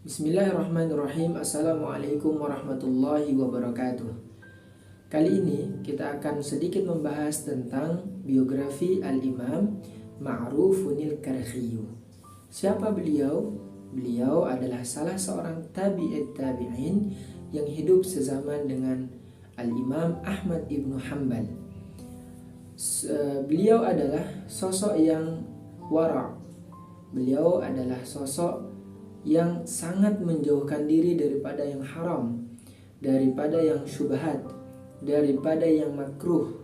Bismillahirrahmanirrahim. Assalamualaikum warahmatullahi wabarakatuh. Kali ini kita akan sedikit membahas tentang biografi Al-Imam Ma'rufunil Karkhi. Siapa beliau? Beliau adalah salah seorang tabi'in yang hidup sezaman dengan Al-Imam Ahmad ibnu Hanbal. Beliau adalah sosok yang wara'. Beliau adalah sosok yang sangat menjauhkan diri daripada yang haram, daripada yang syubhat, daripada yang makruh.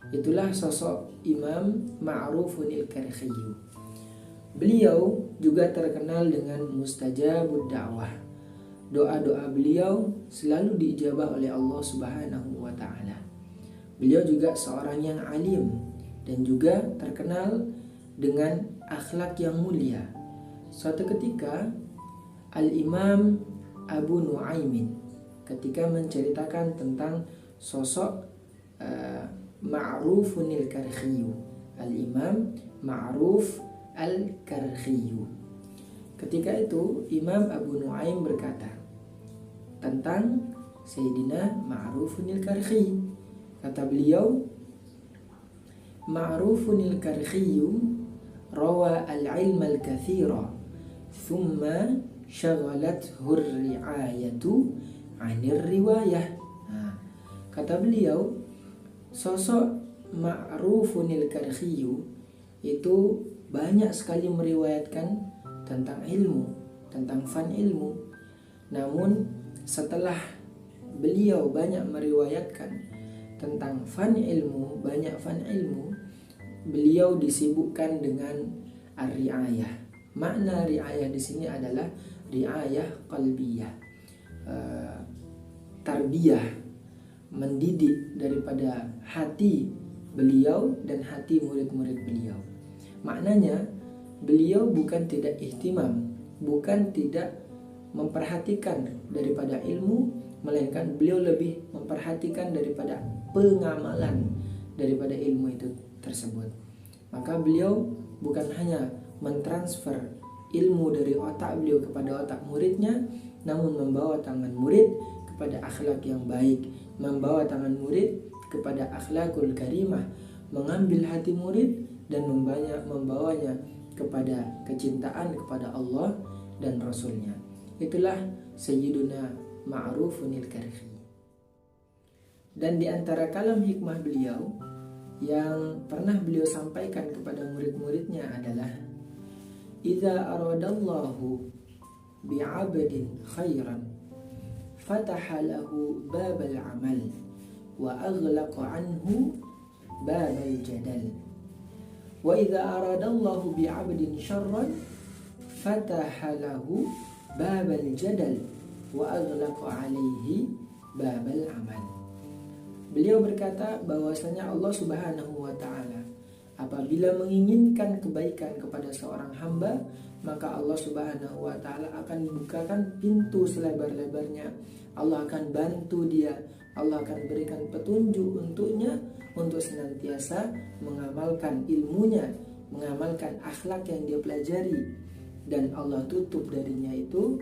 Itulah sosok Imam Ma'rufunil Karkhi. Beliau juga terkenal dengan mustajabud da'wah. Doa-doa beliau selalu diijabah oleh Allah Subhanahu wa taala. Beliau juga seorang yang alim dan juga terkenal dengan akhlak yang mulia. Suatu ketika Al-Imam Abu Nu'aymin ketika menceritakan tentang sosok Ma'rufunil Karkhi, Al-Imam Ma'ruf Al-Karkhi. Ketika itu Imam Abu Nu'aym berkata tentang Sayyidina Ma'rufunil Karkhi. Kata beliau, Ma'rufunil Karkhi rawa al-ilma al-kathira thumma syaghalathu ar-ri'ayatu 'anir riwayah. Kata beliau, sosok Ma'rufunil Karkhi itu banyak sekali meriwayatkan tentang ilmu, tentang fan ilmu. Namun setelah beliau banyak meriwayatkan tentang fan ilmu, beliau disibukkan dengan ar-ri'ayah. Makna ri'ayah di sini adalah ri'ayah qalbiyah, tarbiyah, mendidik daripada hati beliau dan hati murid-murid beliau. Maknanya beliau bukan tidak ihtimam, bukan tidak memperhatikan daripada ilmu, melainkan beliau lebih memperhatikan daripada pengamalan daripada ilmu itu tersebut. Maka beliau bukan hanya mentransfer ilmu dari otak beliau kepada otak muridnya, namun membawa tangan murid kepada akhlak yang baik, membawa tangan murid kepada akhlakul karimah, mengambil hati murid dan membawanya kepada kecintaan kepada Allah dan Rasulnya. Itulah Sayyiduna Ma'rufunil Karkhi. Dan di antara kalam hikmah beliau yang pernah beliau sampaikan kepada murid-muridnya adalah, idza aradallahu bi'abdin khairan fataha lahu babal amal wa aghlaqa anhu babal jadal, wa idza aradallahu bi'abdin syarran fataha lahu babal jadal wa aghlaqa alaihi babal amal. Beliau berkata bahwasanya Allah Subhanahu wa taala apabila menginginkan kebaikan kepada seorang hamba, maka Allah Subhanahu wa taala akan bukakan pintu selebar-lebarnya. Allah akan bantu dia, Allah akan berikan petunjuk untuknya untuk senantiasa mengamalkan ilmunya, mengamalkan akhlak yang dia pelajari, dan Allah tutup darinya itu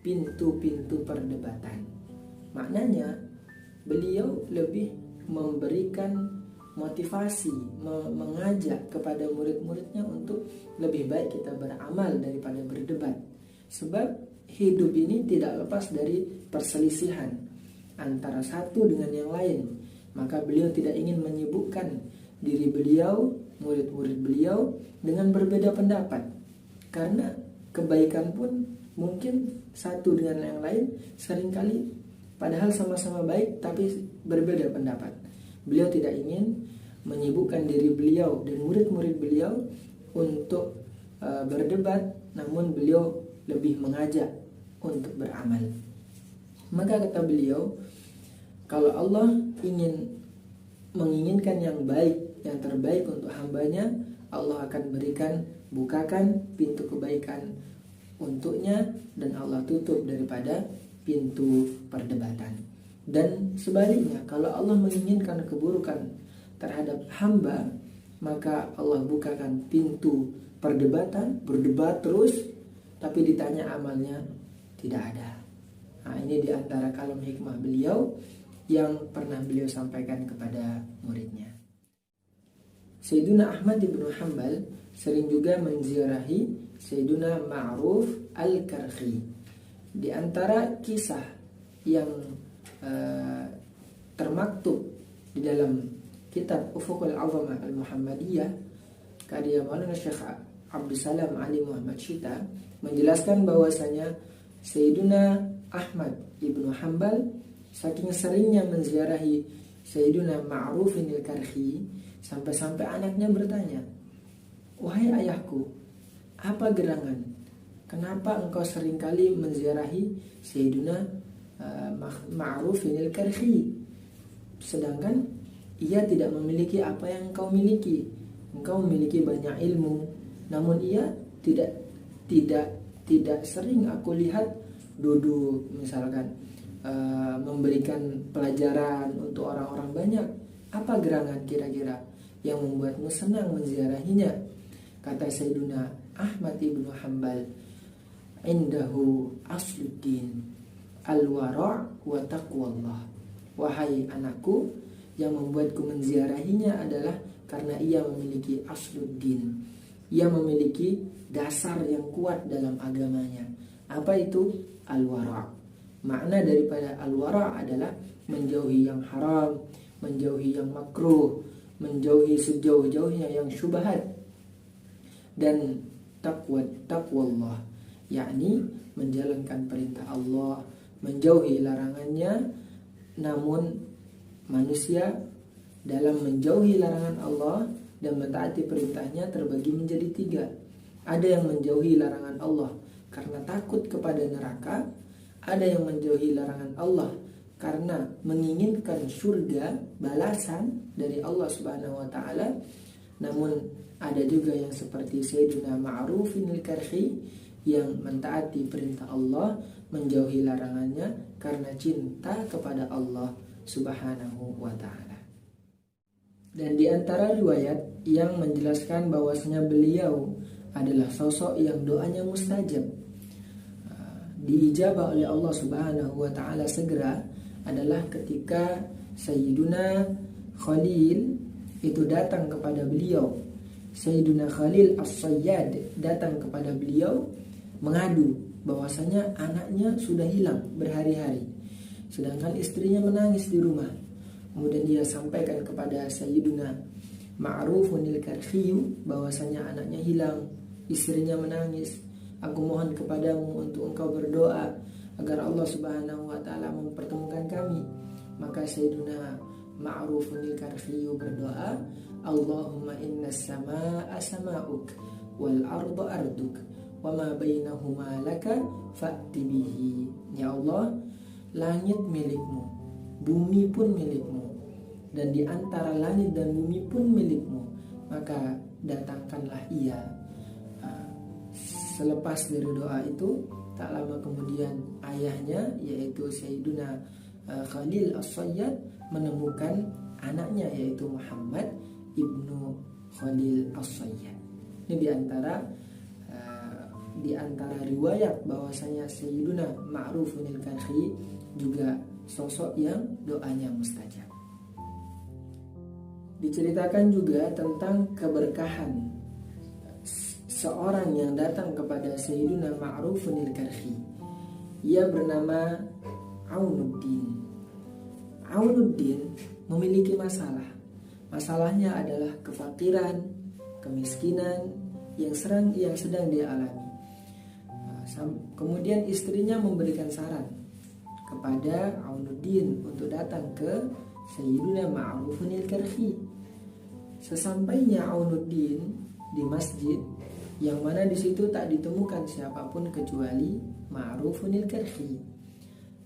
pintu-pintu perdebatan. Maknanya beliau lebih memberikan motivasi, mengajak kepada murid-muridnya untuk lebih baik kita beramal daripada berdebat. Sebab hidup ini tidak lepas dari perselisihan antara satu dengan yang lain. Maka beliau tidak ingin menyibukkan diri beliau, murid-murid beliau dengan berbeda pendapat. Karena kebaikan pun mungkin satu dengan yang lain seringkali padahal sama-sama baik tapi berbeda pendapat. Beliau tidak ingin menyibukkan diri beliau dan murid-murid beliau untuk berdebat, namun beliau lebih mengajak untuk beramal. Maka kata beliau, kalau Allah menginginkan yang baik, yang terbaik untuk hambanya, Allah akan bukakan pintu kebaikan untuknya, dan Allah tutup daripada pintu perdebatan. Dan sebaliknya, kalau Allah menginginkan keburukan terhadap hamba, maka Allah bukakan pintu perdebatan, berdebat terus, tapi ditanya amalnya tidak ada. Nah, ini diantara kalam hikmah beliau yang pernah beliau sampaikan kepada muridnya. Sayyiduna Ahmad ibnu Hanbal sering juga menziarahi Sayyiduna Ma'ruf al-Karhi. Di antara kisah yang termaktub di dalam kitab Ufuqul Azamah al-Muhammadiyah karya Maulana Syekh Abdul Salam Ali Muhammad Syita menjelaskan bahwasanya Sayyiduna Ahmad ibnu Hanbal saking seringnya menziarahi Sayyiduna Ma'ruf al-Karhi sampai-sampai anaknya bertanya, "Wahai ayahku, apa gerangan? Kenapa engkau seringkali menziarahi Sayyiduna Ma'ruf al-Karhi? Sedangkan ia tidak memiliki apa yang engkau miliki. Engkau memiliki banyak ilmu, namun ia tidak sering aku lihat duduk misalkan memberikan pelajaran untuk orang-orang banyak. Apa gerangan kira-kira yang membuatmu senang menziarahinya?" Kata Sayyiduna Ahmad ibnu Hanbal, "Indahu asluddin al-wara' wa taqwallah." Wahai anakku, yang membuatku menziarahinya adalah karena ia memiliki asluddin. Ia memiliki dasar yang kuat dalam agamanya. Apa itu? Al-wara'. Makna daripada al-wara' adalah menjauhi yang haram, menjauhi yang makruh, menjauhi sejauh-jauhnya yang syubhat. Dan taqwallah, yakni menjalankan perintah Allah, menjauhi larangannya. Namun manusia dalam menjauhi larangan Allah dan mentaati perintahnya terbagi menjadi 3. Ada yang menjauhi larangan Allah karena takut kepada neraka, ada yang menjauhi larangan Allah karena menginginkan surga, balasan dari Allah Subhanahu wa taala. Namun ada juga yang seperti Sayyiduna Ma'ruf al-Karhi yang mentaati perintah Allah, menjauhi larangannya karena cinta kepada Allah Subhanahu wa ta'ala. Dan di antara riwayat yang menjelaskan bahwasanya beliau adalah sosok yang doanya mustajab, diijabah oleh Allah Subhanahu wa ta'ala segera, adalah ketika Sayyiduna Khalil itu datang kepada beliau. Sayyiduna Khalil As-Sayyad datang kepada beliau mengadu bahwasanya anaknya sudah hilang berhari-hari, sedangkan istrinya menangis di rumah. Kemudian dia sampaikan kepada Sayyiduna Ma'ruf al-Karhi bahwasanya anaknya hilang, istrinya menangis. Aku mohon kepadamu untuk engkau berdoa agar Allah Subhanahu wa taala mempertemukan kami. Maka Sayyiduna Ma'ruf al-Karhi berdoa, Allahumma innas samaa'a sama'uk wal ardu arduk wa ma bainahuma laka fa'ti bihi. Ya Allah, langit milikmu, bumi pun milikmu, dan di antara langit dan bumi pun milikmu, maka datangkanlah ia. Selepas dari doa itu, tak lama kemudian ayahnya yaitu Sayyiduna Khalil As-Sayyad menemukan anaknya yaitu Muhammad ibnu Khalil As-Sayyad. Ini di antara riwayat bahwasanya Sayyiduna Ma'ruf al-Karhi juga sosok yang doanya mustajab. Diceritakan juga tentang keberkahan seorang yang datang kepada Sayyiduna Ma'ruf al-Karhi. Ia bernama Aunuddin. Aunuddin memiliki masalah. Masalahnya adalah kefakiran, kemiskinan yang sedang dia alami. Kemudian istrinya memberikan saran kepada Aunuddin untuk datang ke Sayyiduna Ma'ruf al-Karhi. Sesampainya Aunuddin di masjid, yang mana di situ tak ditemukan siapapun kecuali Ma'ruf al-Karhi.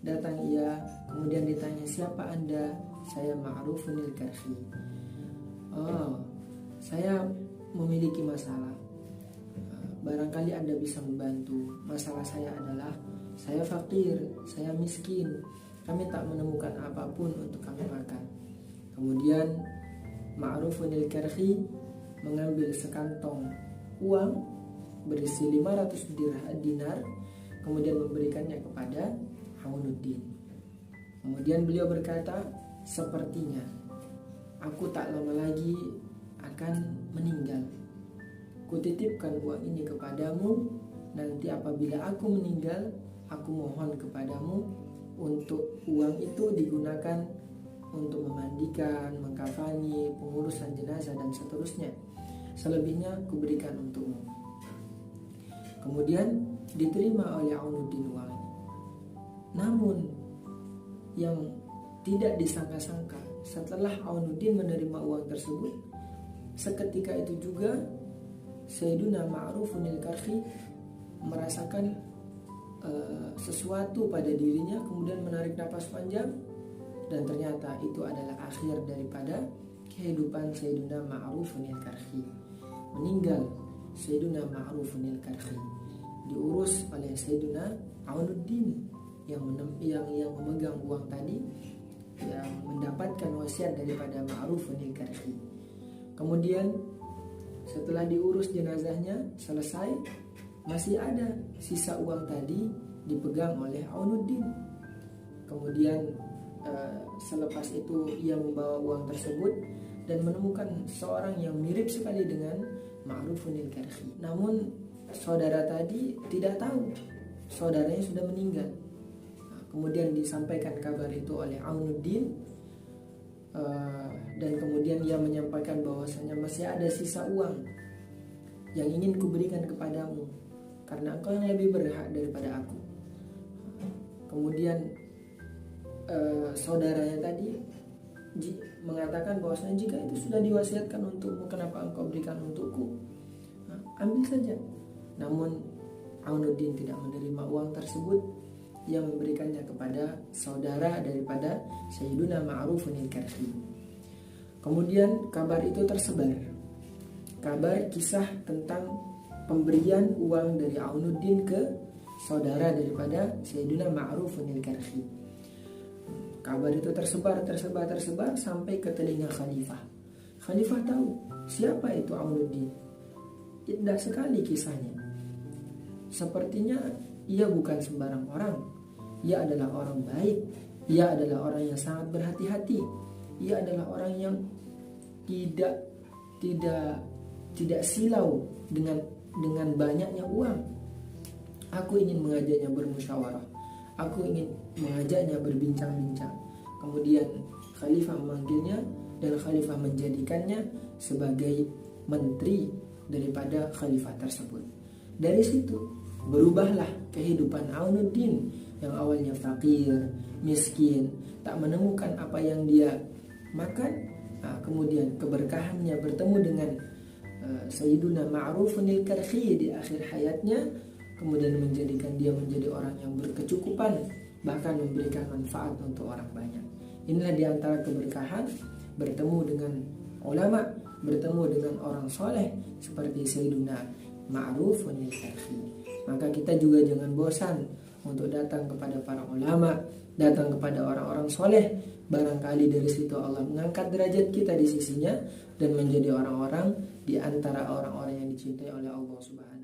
Datang ia, kemudian ditanya, "Siapa Anda?" "Saya Ma'ruf al-Karhi." "Oh, saya memiliki masalah. Barangkali Anda bisa membantu. Masalah saya adalah saya fakir, saya miskin. Kami tak menemukan apapun untuk kami makan." Kemudian Ma'ruf al-Karhi mengambil sekantong uang berisi 500 dinar, kemudian memberikannya kepada Aunuddin. Kemudian beliau berkata, sepertinya aku tak lama lagi akan meninggal. Kutitipkan uang ini kepadamu. Nanti apabila aku meninggal, aku mohon kepadamu untuk uang itu digunakan untuk memandikan, mengkafani, pengurusan jenazah dan seterusnya. Selebihnya kuberikan untukmu. Kemudian diterima oleh Aunuddin uang ini. Namun yang tidak disangka-sangka, setelah Aunuddin menerima uang tersebut, seketika itu juga Sayyiduna Ma'rufun al-Karkhi merasakan sesuatu pada dirinya, kemudian menarik napas panjang, dan ternyata itu adalah akhir daripada kehidupan Sayyiduna Ma'rufun al-Karkhi. Meninggal Sayyiduna Ma'rufun al-Karkhi, diurus oleh Sayyiduna Aunuddin yang memegang uang tadi, yang mendapatkan wasiat daripada Ma'rufun al-Karkhi. Kemudian setelah diurus jenazahnya selesai, masih ada sisa uang tadi dipegang oleh Aunuddin. Kemudian selepas itu ia membawa uang tersebut dan menemukan seorang yang mirip sekali dengan Ma'rufun al-Karkhi. Namun saudara tadi tidak tahu saudaranya sudah meninggal. Kemudian disampaikan kabar itu oleh Aunuddin, dan kemudian ia menyampaikan bahwasanya masih ada sisa uang yang ingin kuberikan kepadamu karena engkau yang lebih berhak daripada aku. Kemudian saudaranya tadi mengatakan bahwasanya jika itu sudah diwasiatkan untukmu, kenapa engkau berikan untukku? Ambil saja. Namun Aunuddin tidak menerima uang tersebut. Ia memberikannya kepada saudara daripada Sayyiduna Ma'rufun al-Karkhi. Kemudian kabar itu tersebar. Kabar kisah tentang pemberian uang dari Aunuddin ke saudara daripada Sayyiduna Ma'rufun al-Karkhi. Kabar itu tersebar sampai ke telinga khalifah. Khalifah tahu siapa itu Aunuddin. Indah sekali kisahnya. Sepertinya ia bukan sembarang orang. Ia adalah orang baik. Ia adalah orang yang sangat berhati-hati. Ia adalah orang yang tidak silau dengan banyaknya uang. Aku ingin mengajaknya bermusyawarah. Aku ingin mengajaknya berbincang-bincang. Kemudian khalifah memanggilnya dan khalifah menjadikannya sebagai menteri daripada khalifah tersebut. Dari situ berubahlah kehidupan Aunuddin yang awalnya fakir, miskin, tak menemukan apa yang dia makan. Kemudian keberkahannya bertemu dengan Sayyiduna Ma'rufun al-Karkhi di akhir hayatnya, kemudian menjadikan dia menjadi orang yang berkecukupan, bahkan memberikan manfaat untuk orang banyak. Inilah diantara keberkahan bertemu dengan ulama, bertemu dengan orang soleh seperti Sayyiduna Ma'rufun al-Karkhi. Maka kita juga jangan bosan untuk datang kepada para ulama, datang kepada orang-orang soleh. Barangkali dari situ Allah mengangkat derajat kita di sisinya dan menjadi orang-orang di antara orang-orang yang dicintai oleh Allah Subhanahu